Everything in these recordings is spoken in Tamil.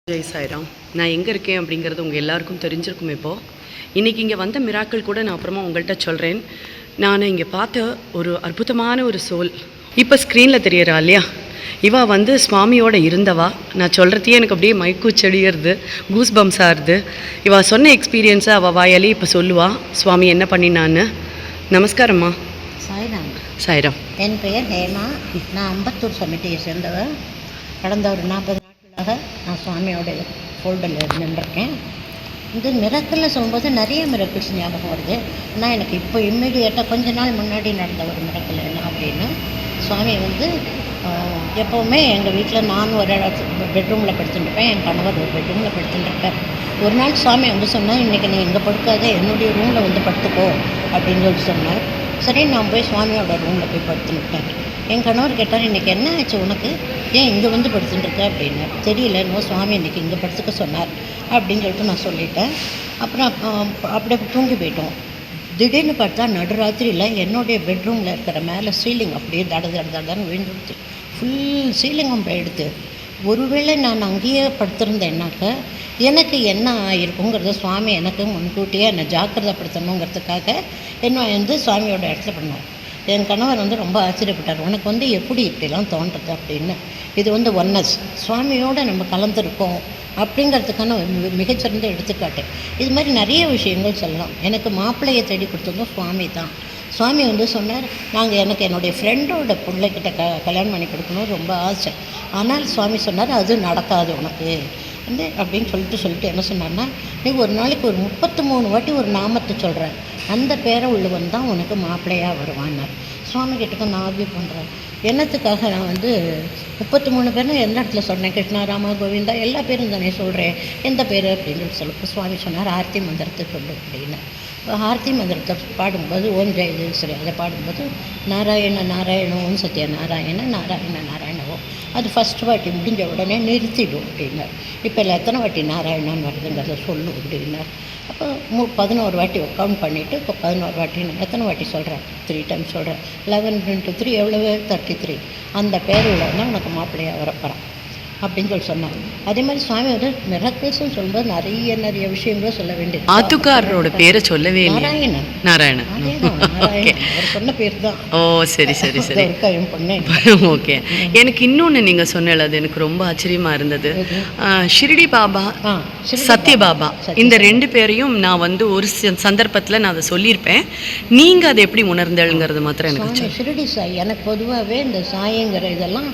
ஜெய் சாய்ராம். நான் எங்கே இருக்கேன் அப்படிங்கிறது உங்கள் எல்லாருக்கும் தெரிஞ்சிருக்கும். இப்போது இன்றைக்கி இங்கே வந்த மிராக்கள் கூட நான் அப்புறமா உங்கள்கிட்ட சொல்கிறேன். நான் இங்கே பார்த்த ஒரு அற்புதமான ஒரு சோல் இப்போ ஸ்க்ரீனில் தெரியறா இல்லையா, இவா வந்து சுவாமியோட இருந்தவா. நான் சொல்கிறதையே எனக்கு அப்படியே மைக்கூச்செடியிறது, கூஸ் பம்ஸ் ஆகுது. இவா சொன்ன எக்ஸ்பீரியன்ஸை அவள் வாயாலே இப்போ சொல்லுவா சுவாமி என்ன பண்ணினான்னு. நமஸ்காரம்மா. சாய்ராம். சாய்ராம். என் பெயர் ஹேமா. நான் அம்பத்தூர் சமிட்டியை சேர்ந்தவர். கடந்த ஒரு 40 நாட்களாக நான் சுவாமியோட ஃபோல்டில் இருந்துருக்கேன். இது மிரக்கலில் சொல்லும்போது நிறைய மிரக்கிள்ஸ் ஞாபகம் வருது. ஆனால் எனக்கு இப்போ இம்மிடியேட்டாக கொஞ்ச நாள் முன்னாடி நடந்த ஒரு மிரக்கல் என்ன அப்படின்னா, சுவாமி வந்து எப்போவுமே எங்கள் வீட்டில் நான் ஒரு பெட்ரூமில் படுத்துட்டுருப்பேன், என் கணவர் ஒரு பெட்ரூமில் படுத்துட்டுருப்பேன். ஒரு நாள் சுவாமி வந்து சொன்னால், இன்றைக்கி நீ இங்கே படுக்காத, என்னுடைய ரூமில் வந்து படுத்துக்கோ அப்படின்னு சொல்லி சொன்னார். சரி, நான் போய் சுவாமியோட ரூமில் போய் படுத்துனுட்டேன். என் கணவர் கேட்டார், இன்றைக்கி என்ன ஆச்சு உனக்கு, ஏன் இங்கே வந்து படுத்துட்டுருக்க அப்படின்னு. தெரியல, இன்னும் சுவாமி இன்றைக்கி இங்கே படுத்துக்க சொன்னார் அப்படின்னு சொல்லிட்டு நான் சொல்லிட்டேன். அப்புறம் அப்படியே தூங்கி போயிட்டோம். திடீர்னு பார்த்தா நடுராத்திரியில் என்னுடைய பெட்ரூமில் இருக்கிற மேலே சீலிங் அப்படியே தடன்னு விழுந்துடுச்சு. ஃபுல் சீலிங்கும் போயிடுது. ஒருவேளை நான் அங்கேயே படுத்திருந்தேன்னாக்க எனக்கு என்ன ஆகிருக்குங்கிறத சுவாமி எனக்கு முன்கூட்டியே என்னை ஜாக்கிரதைப்படுத்தணுங்கிறதுக்காக என்ன வந்து சுவாமியோட இடத்துல பண்ணார். என் கணவர் வந்து ரொம்ப ஆச்சரியப்பட்டார், உனக்கு வந்து எப்படி இப்படிலாம் தோன்றது அப்படின்னு. இது வந்து ஒன்னஸ், சுவாமியோடு நம்ம கலந்துருக்கோம் அப்படிங்கிறதுக்கான மிகச்சிறந்த எடுத்துக்காட்டு. இது மாதிரி நிறைய விஷயங்கள் சொல்லலாம். எனக்கு மாப்பிள்ளையை தேடி கொடுத்ததும் சுவாமி தான். சுவாமி வந்து சொன்னார், எனக்கு என்னுடைய ஃப்ரெண்டோட பிள்ளைக்கிட்ட கல்யாணம் பண்ணி கொடுக்கணும் ரொம்ப ஆசை. ஆனால் சுவாமி சொன்னார், அது நடக்காது உனக்கு வந்து அப்படின்னு சொல்லிட்டு என்ன சொன்னார்னா, நீ ஒரு நாளைக்கு ஒரு 33 வாட்டி ஒரு நாமத்தை சொல்கிறேன், அந்த பேரை உள்ளவன் தான் உனக்கு மாப்பிள்ளையாக வருவான்னார். சுவாமி கிட்டக்க நான் ஆர்வியூ பண்ணுறேன். என்னத்துக்காக நான் வந்து 33 பேர்னா எந்த இடத்துல சொன்னேன், கிருஷ்ணா ராமா கோவிந்தா எல்லா பேரும் தானே சொல்கிறேன், எந்த பேர் அப்படின்னு சொல்லி சுவாமி சொன்னார், ஆர்த்தி மந்திரத்தை சொல்லு அப்படின்னு. ஆர்த்தி மந்திரத்தை பாடும்போது ஓம் ஜெய சரி அதை பாடும்போது நாராயண நாராயணோம் சத்ய நாராயண நாராயண நாராயணவோ அது ஃபஸ்ட் வாட்டி முடிஞ்ச உடனே நிறுத்திடும் அப்படின்னார். இப்போ இல்லை எத்தனை வாட்டி நாராயணான்னு வருதுங்கிறத சொல்லு அப்படின்னார். அப்போ 11 வாட்டி கவுண்ட் பண்ணிவிட்டு இப்போ 11 வாட்டி எத்தனை வாட்டி சொல்கிறேன், 3 டைம்ஸ் சொல்கிறேன். 11 × 3 எவ்வளவு, 33. அந்த பேர் உள்ளவங்க உனக்கு மாப்பிள்ளையாக வரப்போகிறான் அப்படின்னு சொல்லி சொன்னார். அதே மாதிரி சுவாமி வந்து மிராக்கிள்ஸ்னு சொல்லும்போது நிறைய விஷயங்களும் சொல்ல வேண்டியது. ஆத்துக்காரரோட பேரை சொல்லவே இல்லை. நாராயணன். அவர் சொன்ன பேர் தான். ஓ சரி சரி சரி. பொண்ணு. ஓகே. எனக்கு இன்னொன்று நீங்கள் சொன்னல, அது எனக்கு ரொம்ப ஆச்சரியமாக இருந்தது. ஷிரடி பாபா, சத்ய பாபா, இந்த 2 பேரையும் நான் வந்து ஒரு சந்தர்ப்பத்தில் நான் அதை சொல்லியிருப்பேன். நீங்கள் அதை எப்படி உணர்ந்தேங்கிறது மாத்திரம் எனக்கு. ஷிரடி சாய் எனக்கு பொதுவாகவே இந்த சாயங்கிற இதெல்லாம்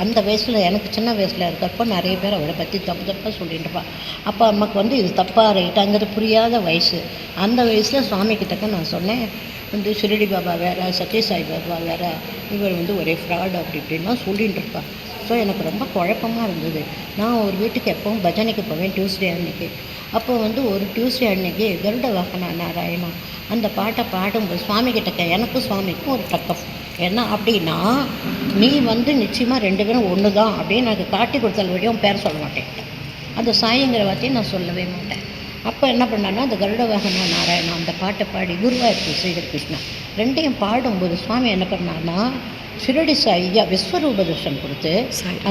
அந்த வயசில், எனக்கு சின்ன வயசில் இருக்கிறப்போ நிறைய பேர் அவரை பற்றி தப்பாக சொல்லிட்டுருப்பா. அப்போ நமக்கு வந்து இது தப்பாக ரைட்டாங்கிறது புரியாத வயசு. அந்த வயசில் சுவாமி கிட்டக்க நான் சொன்னேன், வந்து ஷிரடி பாபா வேறு, சத்ய சாய் பாபா வேறு, இவர் வந்து ஒரே ஃப்ராடு அப்படி இப்படின்லாம் சொல்லிகிட்டு இருப்பா. ஸோ எனக்கு ரொம்ப குழப்பமாக இருந்தது. நான் ஒரு வீட்டுக்கு எப்போவும் பஜனைக்கு போவேன் டியூஸ்டே அன்னைக்கு. அப்போ வந்து ஒரு டியூஸ்டே அன்னைக்கு கருட வாகன நாராயணா அந்த பாட்டை பாடும்போது சுவாமி கிட்டக்க எனக்கும் சுவாமிக்கும் ஒரு டக்கப். என்ன அப்படின்னா, நீ வந்து நிச்சயமாக 2 பேரும் ஒன்று தான் அப்படின்னு எனக்கு காட்டி கொடுத்தால் வழியும் பேர் சொல்ல மாட்டேன், அந்த சாயங்கிற வார்த்தையை நான் சொல்லவே மாட்டேன். அப்போ என்ன பண்ணான்னா, அந்த கருட வாகன நாராயணா அந்த பாட்டை பாடி குருவாயூர் ஸ்ரீகிருஷ்ணா 2ஐயும் பாடும்போது சுவாமி என்ன பண்ணான்னா, ஷிரடி சாய்யா விஸ்வரூப தர்ஷன் கொடுத்து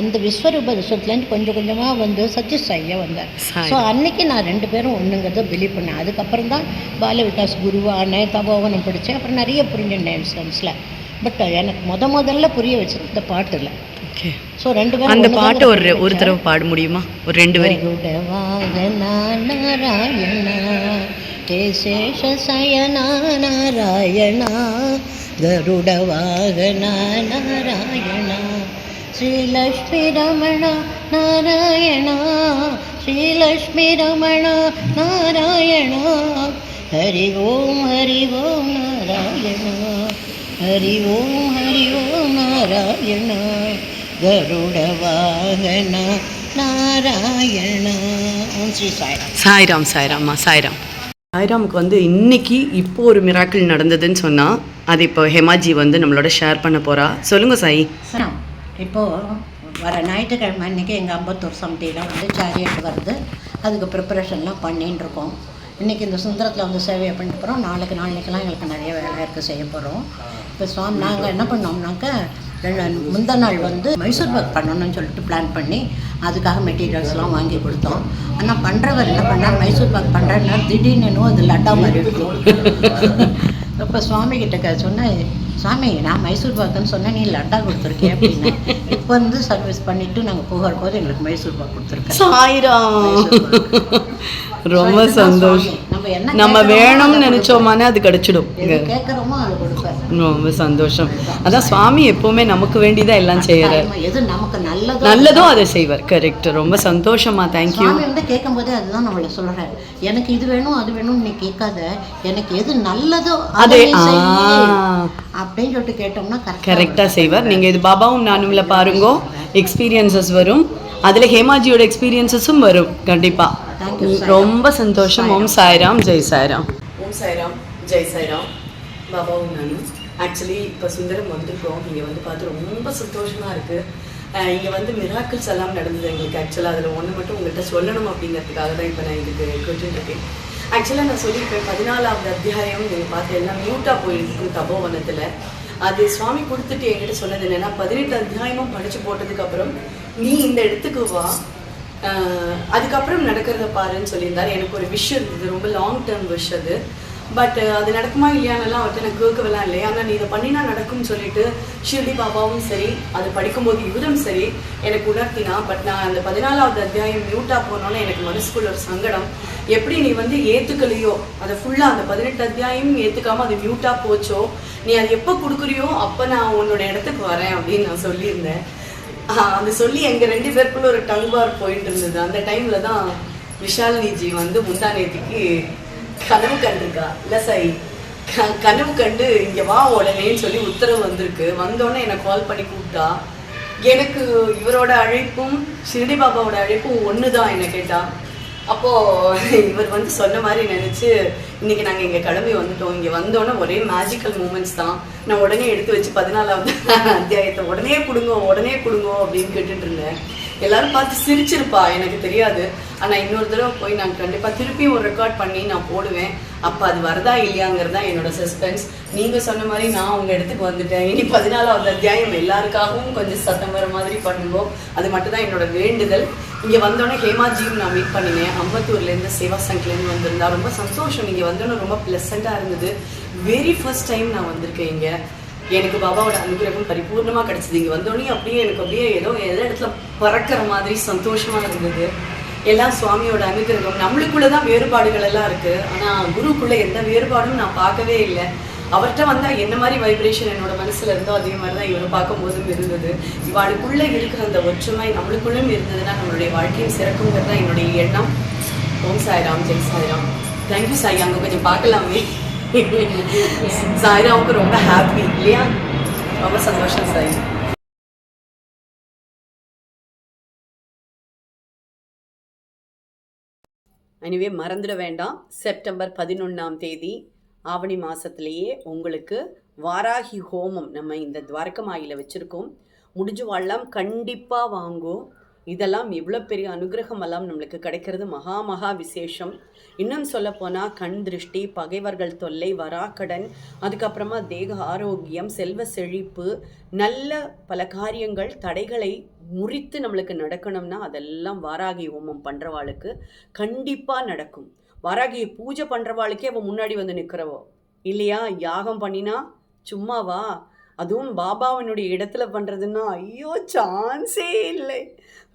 அந்த விஸ்வரூப தர்ஷன்லேருந்து கொஞ்சம் கொஞ்சமாக வந்து சத்ய சாய்யா வந்தார். ஸோ அன்னைக்கு நான் 2 பேரும் ஒன்றுங்கிறத பிலீவ் பண்ணேன். அதுக்கப்புறம் தான் பால விகாஸ் குருவான தபோவனம் படித்தேன். அப்புறம் நிறைய புரிஞ்சுட்டேன் சென்ஸில். பட் எனக்கு முதல்ல புரிய வச்சது இந்த பாட்டில். ஓகே. ஸோ 2 பேரும் அந்த பாட்டு ஒரு தடவை பாட முடியுமா, ஒரு 2 வரி? நாராயணா கேசேஷ சயனா நாராயணா கருட வாகனா நாராயணா ஸ்ரீலக்ஷ்மி ரமணா நாராயணா ஸ்ரீலக்ஷ்மி ரமணா நாராயணா ஹரி ஓம் நாராயணா ஹரி ஓம் நாராயணா கருட வாகனா நாராயணா. ஓம் ஸ்ரீ சாய்ராம். சாய்ராம். சாய்ராம்மா. சாய்ராம். சாய்ராமுக்கு வந்து இன்னைக்கு இப்போ ஒரு மிராக்கிள் நடந்ததுன்னு சொன்னால் அது இப்போ ஹேமாஜி வந்து நம்மளோட ஷேர் பண்ண போகிறா. சொல்லுங்கள் சாய். இப்போது வர ஞாயிற்றுக்கிழமை அன்றைக்கி எங்கள் அம்பத்தூர் சமிட்டியில் வந்து சாரியட் வருது. அதுக்கு ப்ரிப்பரேஷன்லாம் பண்ணின்னு இருக்கோம். இன்றைக்கி இந்த சுந்தரத்தில் வந்து சேவையை பண்ணிட்டு போகிறோம். நாளைக்கெல்லாம் எங்களுக்கு நிறைய வேலை இருக்குது, செய்ய போகிறோம். இப்போ சுவாமி நாங்கள் என்ன பண்ணோம்னாக்க முந்த நாள் வந்து மைசூர் பாக் பண்ணணும்னு சொல்லிட்டு பிளான் பண்ணி அதுக்காக மெட்டீரியல்ஸ்லாம் வாங்கி கொடுத்தோம். ஆனால் பண்ணுறவர் என்ன பண்ணால் மைசூர் பாக் பண்ணுறேன்னா திடீர்னு அது லட்டா மாதிரி இருக்கும். இப்போ சுவாமி கிட்ட சொன்னேன், சாமி நான் மைசூர் பாக்குன்னு சொன்னேன், நீ லட்டா கொடுத்துருக்கேன் அப்படின்னு. இப்போ வந்து சர்வீஸ் பண்ணிவிட்டு நாங்கள் போகிற போது எங்களுக்கு மைசூர் பாக் கொடுத்துருக்கேன். சாயிரம், ரொம்ப சந்தோஷம். நம்ம வேணும்னு நினைச்சோமானே அது கிடைச்சிடும். கேட்குறோமோ அது கொடுப்பேன். ரொம்ப சந்தோஷம். அதான் சுவாமி எப்பவுமே நமக்கு வேண்டியதான் எல்லாம் செய்யறாரு. எது நமக்கு நல்லதோ அதை செய்வார். கரெக்ட். ரொம்ப சந்தோஷமா. தேங்க்யூ. சுவாமி வந்து கேட்கும் போதே அதுதான் நம்மள சொல்றேன், எனக்கு இது வேணும் அது வேணும் நீ கேட்காத, எனக்கு எது நல்லதோ அதை அப்படின்னு சொல்லிட்டு கேட்டோம்னா கரெக்டா செய்வார். நீங்க இது பாபாவும் நானும்ல பாருங்கோ, எக்ஸ்பீரியன்சஸ் வரும். அதுல ஹேமாஜியோட எக்ஸ்பீரியன்சஸும் வரும் கண்டிப்பா. ரொம்ப சந்தோஷம். ஓம் சாய்ராம், ஜெய் சாய்ராம். ஓம் சாய்ராம், ஜெய் சாய்ராம். பாபாவும் நானும் ஆக்சுவலி இப்போ சுந்தரம் வந்திருக்கோம். இங்கே வந்து பார்த்து ரொம்ப சந்தோஷமாக இருக்குது. இங்கே வந்து மிராக்கிள்ஸ் எல்லாம் நடந்தது எங்களுக்கு. ஆக்சுவலாக அதில் ஒன்று மட்டும் உங்கள்கிட்ட சொல்லணும் அப்படிங்கிறதுக்காக தான் இப்போ நான் இதுக்கு கேட்டுருக்கேன். ஆக்சுவலாக நான் சொல்லியிருப்பேன், 14வது அத்தியாயம் நீங்கள் பார்த்து எல்லாம் மியூட்டாக போயிருக்கும் தபோவனத்தில். அது சுவாமி கொடுத்துட்டு என்கிட்ட சொன்னது என்னென்னா, 18 அத்தியாயமும் படித்து போட்டதுக்கப்புறம் நீ இந்த இடத்துக்கு வா, அதுக்கப்புறம் நடக்கிறத பாருன்னு சொல்லியிருந்தார். எனக்கு ஒரு விஷ் இருந்தது, ரொம்ப லாங் டேர்ம் விஷ் அது. பட் அது நடக்குமா இல்லையானெல்லாம் அவர்கிட்ட நான் கேட்கவெல்லாம் இல்லை. ஆனால் நீ இதை பண்ணினா நடக்கும்னு சொல்லிட்டு ஷிர்டி பாபாவும் சரி, அது படிக்கும்போது இவரும் சரி எனக்கு உணர்த்தினா. பட் நான் அந்த 14வது அத்தியாயம் மியூட்டாக போனோன்னே எனக்கு மனசுக்குள்ள ஒரு சங்கடம். எப்படி நீ வந்து ஏற்றுக்கலையோ அதை ஃபுல்லாக, அந்த 18 அத்தியாயம் ஏற்றுக்காமல் அது மியூட்டாக போச்சோ, நீ அது எப்போ கொடுக்குறியோ அப்போ நான் உன்னோட இடத்துக்கு வரேன் அப்படின்னு நான் சொல்லியிருந்தேன். அது சொல்லி எங்கள் 2 பேருக்குள்ள ஒரு டங்பார் போயிட்டு இருந்தது. அந்த டைமில் தான் விஷாலினிஜி வந்து முந்தா நேற்றுக்கு கனவு கண்டிருக்கா. இல்லை சாய், கனவு கண்டு இங்கே வா உடனேன்னு சொல்லி உத்தரவு வந்திருக்கு. வந்தோடனே என்னை கால் பண்ணி கூப்பிட்டா. எனக்கு இவரோட அழைப்பும் ஷிர்டி பாபாவோட அழைப்பும் ஒன்று தான். என்ன கேட்டா, அப்போது இவர் வந்து சொன்ன மாதிரி நினச்சி இன்றைக்கி நாங்கள் இங்கே கிளம்பி வந்துட்டோம். இங்கே வந்தோன்னே ஒரே மேஜிக்கல் மூமெண்ட்ஸ் தான். நான் உடனே எடுத்து வச்சு 14வது அத்தியாயத்தை உடனே கொடுங்கோ அப்படின்னு கேட்டுட்டு இருந்தேன். எல்லாரும் பார்த்து சிரிச்சிருப்பா, எனக்கு தெரியாது. ஆனால் இன்னொரு தடவை போய் நான் கண்டிப்பாக திருப்பியும் ஒரு ரெக்கார்ட் பண்ணி நான் போடுவேன். அப்போ அது வருதா இல்லையாங்கிறது தான் என்னோட சஸ்பென்ஸ். நீங்கள் சொன்ன மாதிரி நான் உங்கள் இடத்துக்கு வந்துட்டேன். இனி 14வது அத்தியாயம் எல்லாருக்காகவும் கொஞ்சம் சத்தம் வர மாதிரி பண்ணுவோம். அது மட்டும் தான் என்னோட வேண்டுதல். இங்கே வந்தோடனே ஹேமாஜியும் நான் மீட் பண்ணினேன். அம்பத்தூர்லேருந்து சேவா சங்க்லேருந்து வந்திருந்தா. ரொம்ப சந்தோஷம். இங்கே வந்தோன்னே ரொம்ப ப்ளசண்ட்டாக இருந்தது. வெரி ஃபர்ஸ்ட் டைம் நான் வந்திருக்கேன் இங்கே. எனக்கு பாபாவோட அனுகிரகம் பரிபூர்ணமாக கிடச்சிது. இங்கே வந்தோடனே அப்படியே எனக்கு அப்படியே ஏதோ இடத்துல பறக்கிற மாதிரி சந்தோஷமாக இருந்தது. எல்லாம் சுவாமியோட அனுகிரகம். நம்மளுக்குள்ளே தான் வேறுபாடுகள் எல்லாம் இருக்குது. ஆனால் குருக்குள்ளே எந்த வேறுபாடும் நான் பார்க்கவே இல்லை. அவர்கிட்ட வந்தால் என்ன மாதிரி வைப்ரேஷன் என்னோட மனசில் இருந்தோ அதே மாதிரி தான் இவரை பார்க்கும்போதும் இருந்தது. இவாளுக்குள்ளே இருக்கிற அந்த ஒற்றுமை நம்மளுக்குள்ளும் இருந்ததுன்னா நம்மளுடைய வாழ்க்கையும் சிறக்குங்கிறது தான் என்னுடைய எண்ணம். ஓம் சாய்ராம், ஜெய் சாய்ராம். தேங்க்யூ சாய். அங்கே கொஞ்சம் பார்க்கலாமே. சாய்ராவுக்கு ரொம்ப ஹாப்பி இல்லையா? ரொம்ப சந்தோஷம் சாய். எனிவே மறந்துட வேண்டாம், செப்டம்பர் 11ஆம் தேதி ஆவணி மாதத்துலேயே உங்களுக்கு வாராகி ஹோமம் நம்ம இந்த துவாரகமாயில வச்சுருக்கோம். முடிஞ்சு வாழலாம், கண்டிப்பாக வாங்கும். இதெல்லாம் எவ்வளோ பெரிய அனுகிரகம் எல்லாம் நம்மளுக்கு கிடைக்கிறது மகா விசேஷம். இன்னும் சொல்லப்போனால் கண் திருஷ்டி, பகைவர்கள் தொல்லை, வராக்கடன், அதுக்கப்புறமா தேக ஆரோக்கியம், செல்வ செழிப்பு, நல்ல பல காரியங்கள் தடைகளை முறித்து நம்மளுக்கு நடக்கணும்னா அதெல்லாம் வாராகி ஹோமம் பண்ணுறவாளுக்கு கண்டிப்பாக நடக்கும். வாராகியை பூஜை பண்ணுறவாளுக்கே அவள் முன்னாடி வந்து நிற்கிறவோ இல்லையா? யாகம் பண்ணினா சும்மாவா? அதுவும் பாபாவினுடைய இடத்துல பண்ணுறதுன்னா ஐயோ சான்ஸே இல்லை.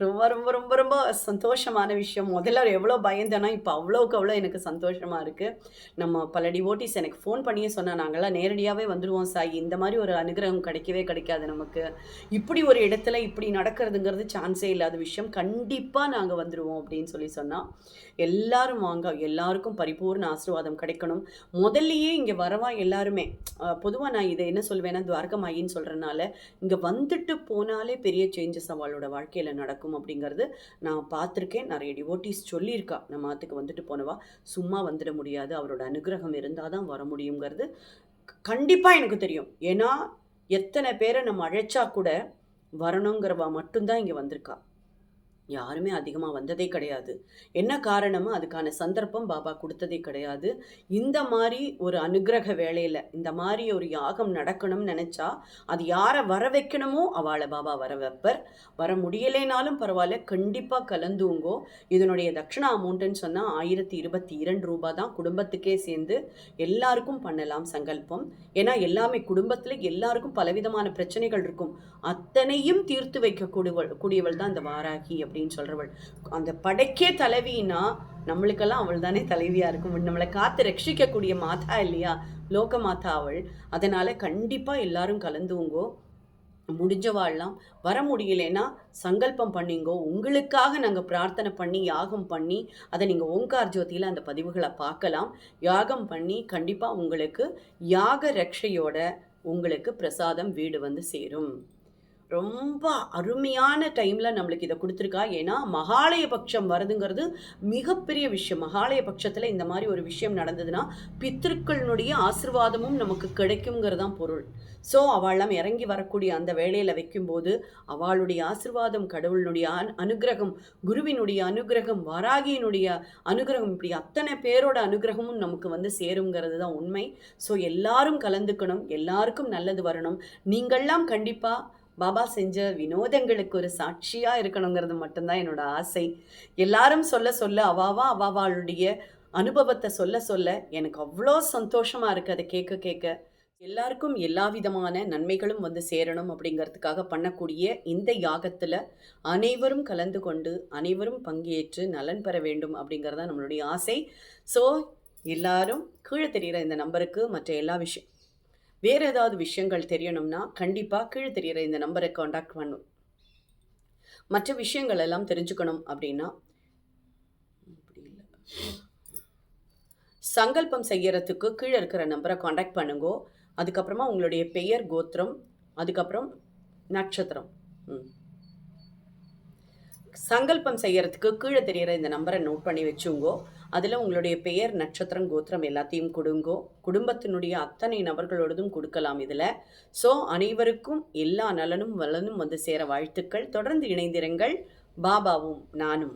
ரொம்ப ரொம்ப ரொம்ப ரொம்ப சந்தோஷமான விஷயம். முதல்ல எவ்வளோ பயந்தேன்னா இப்போ அவ்வளோக்கு அவ்வளோ எனக்கு சந்தோஷமாக இருக்குது. நம்ம பல டிவோட்டிஸ் எனக்கு ஃபோன் பண்ணியே சொன்னால், நாங்கள்லாம் நேரடியாகவே வந்துடுவோம் சாய், இந்த மாதிரி ஒரு அனுகிரகம் கிடைக்காது நமக்கு. இப்படி ஒரு இடத்துல இப்படி நடக்கிறதுங்கிறது சான்ஸே இல்லாத விஷயம். கண்டிப்பாக நாங்கள் வந்துடுவோம் அப்படின்னு சொன்னால் எல்லாரும் வாங்க. எல்லாருக்கும் பரிபூர்ண ஆசீர்வாதம் கிடைக்கணும். முதல்லையே இங்கே வரவா எல்லாருமே, பொதுவாக நான் இதை என்ன சொல்வேன்னா துவாரகமாயின்னு சொல்கிறனால, இங்கே வந்துட்டு போனாலே பெரிய சேஞ்சஸ் அவளோட வாழ்க்கையில் நடக்கும் அப்படிங்கிறது நான் பார்த்துருக்கேன். நிறைய டிவோட்டிஸ் சொல்லியிருக்கா, நம்ம ஆத்துக்கு வந்துட்டு போனவா சும்மா வந்துட முடியாது, அவரோட அனுகிரகம் இருந்தால் தான் வர முடியுங்கிறது கண்டிப்பாக எனக்கு தெரியும். ஏன்னா எத்தனை பேரை நம்ம அழைச்சா கூட வரணுங்கிறவா மட்டும்தான் இங்கே வந்திருக்கா. யாருமே அதிகமாக வந்ததே கிடையாது. என்ன காரணமோ அதுக்கான சந்தர்ப்பம் பாபா கொடுத்ததே கிடையாது. இந்த மாதிரி ஒரு அனுக்கிரக வேளையில் இந்த மாதிரி ஒரு யாகம் நடக்கணும்னு நினச்சா அது யாரை வர வைக்கணுமோ அவளை பாபா வர வைப்பர். வர முடியலைனாலும் பரவாயில்ல, கண்டிப்பாக கலந்துங்கோ. இதனுடைய தட்சிணா அமௌண்ட்டுன்னு சொன்னால் 1022 ரூபாய் தான். குடும்பத்துக்கே சேர்ந்து எல்லாருக்கும் பண்ணலாம் சங்கல்பம். ஏன்னா எல்லாமே குடும்பத்தில் எல்லாருக்கும் பலவிதமான பிரச்சனைகள் இருக்கும். அத்தனையும் தீர்த்து வைக்கக்கூடியவள் தான் இந்த வாராகி அப்படின்னு சொல்கிறவள். அந்த படைக்கே தலைவின்னா நம்மளுக்கெல்லாம் அவள் தானே தலைவியாக இருக்கும். நம்மளை காத்து ரட்சிக்கக்கூடிய மாதா இல்லையா, லோக மாதா அவள். அதனால் கண்டிப்பாக எல்லாரும் கலந்துங்கோ. முடிஞ்சவாழ்லாம் வர முடியலைன்னா சங்கல்பம் பண்ணிங்கோ. உங்களுக்காக நாங்கள் பிரார்த்தனை பண்ணி யாகம் பண்ணி அதை நீங்கள் ஓங்கார் ஜோதியில் அந்த பதிவுகளை பார்க்கலாம். யாகம் பண்ணி கண்டிப்பாக உங்களுக்கு யாக ரட்சையோட உங்களுக்கு பிரசாதம் வீடு வந்து சேரும். ரொம்ப அருமையான டைமில் நம்மளுக்கு இதை கொடுத்துருக்கா. ஏன்னா மகாலய பட்சம் வருதுங்கிறது மிகப்பெரிய விஷயம். மகாலய பட்சத்தில் இந்த மாதிரி ஒரு விஷயம் நடந்ததுன்னா பித்திருக்களினுடைய ஆசிர்வாதமும் நமக்கு கிடைக்குங்கிறதான் பொருள். ஸோ அவளாம் இறங்கி வரக்கூடிய அந்த வேளையில் வைக்கும்போது அவளுடைய ஆசிர்வாதம், கடவுளினுடைய அனுகிரகம், குருவினுடைய அனுகிரகம், வாராகியினுடைய அனுகிரகம், இப்படி அத்தனை பேரோட அனுகிரகமும் நமக்கு வந்து சேருங்கிறது தான் உண்மை. ஸோ எல்லாரும் கலந்துக்கணும், எல்லாருக்கும் நல்லது வரணும். நீங்கள்லாம் கண்டிப்பாக பாபா செஞ்ச வினோதங்களுக்கு ஒரு சாட்சியாக இருக்கணுங்கிறது மட்டும்தான் என்னோட ஆசை. எல்லாரும் சொல்ல சொல்ல அவாவாளுடைய அனுபவத்தை சொல்ல சொல்ல எனக்கு அவ்வளோ சந்தோஷமாக இருக்குது அதை கேட்க கேட்க. எல்லாருக்கும் எல்லா விதமான நன்மைகளும் வந்து சேரணும் அப்படிங்கிறதுக்காக பண்ணக்கூடிய இந்த யாகத்தில் அனைவரும் கலந்து கொண்டு அனைவரும் பங்கேற்று நலன் பெற வேண்டும் அப்படிங்கிறதான் நம்மளுடைய ஆசை. ஸோ எல்லாரும் கீழே தெரிகிற இந்த நம்பருக்கு மற்ற எல்லா விஷயம் வேறு ஏதாவது விஷயங்கள் தெரியணும்னா கண்டிப்பாக கீழே தெரிகிற இந்த நம்பரை காண்டாக்ட் பண்ணும். மற்ற விஷயங்கள் எல்லாம் தெரிஞ்சுக்கணும் அப்படின்னா சங்கல்பம் செய்யறதுக்கு கீழே இருக்கிற நம்பரை காண்டாக்ட் பண்ணுங்கோ. அதுக்கப்புறமா உங்களுடைய பெயர், கோத்திரம், அதுக்கப்புறம் நட்சத்திரம். சங்கல்பம் செய்யறதுக்கு கீழே தெரிகிற இந்த நம்பரை நோட் பண்ணி வச்சுங்கோ. அதில் உங்களுடைய பெயர், நட்சத்திரம், கோத்திரம் எல்லாத்தையும் கொடுங்கோ. குடும்பத்தினுடைய அத்தனை நபர்களோடதும் கொடுக்கலாம் இதில். ஸோ அனைவருக்கும் எல்லா நலனும் வளனும் வந்து சேர வாழ்த்துக்கள். தொடர்ந்து இணைந்திருங்கள். பாபாவும் நானும்.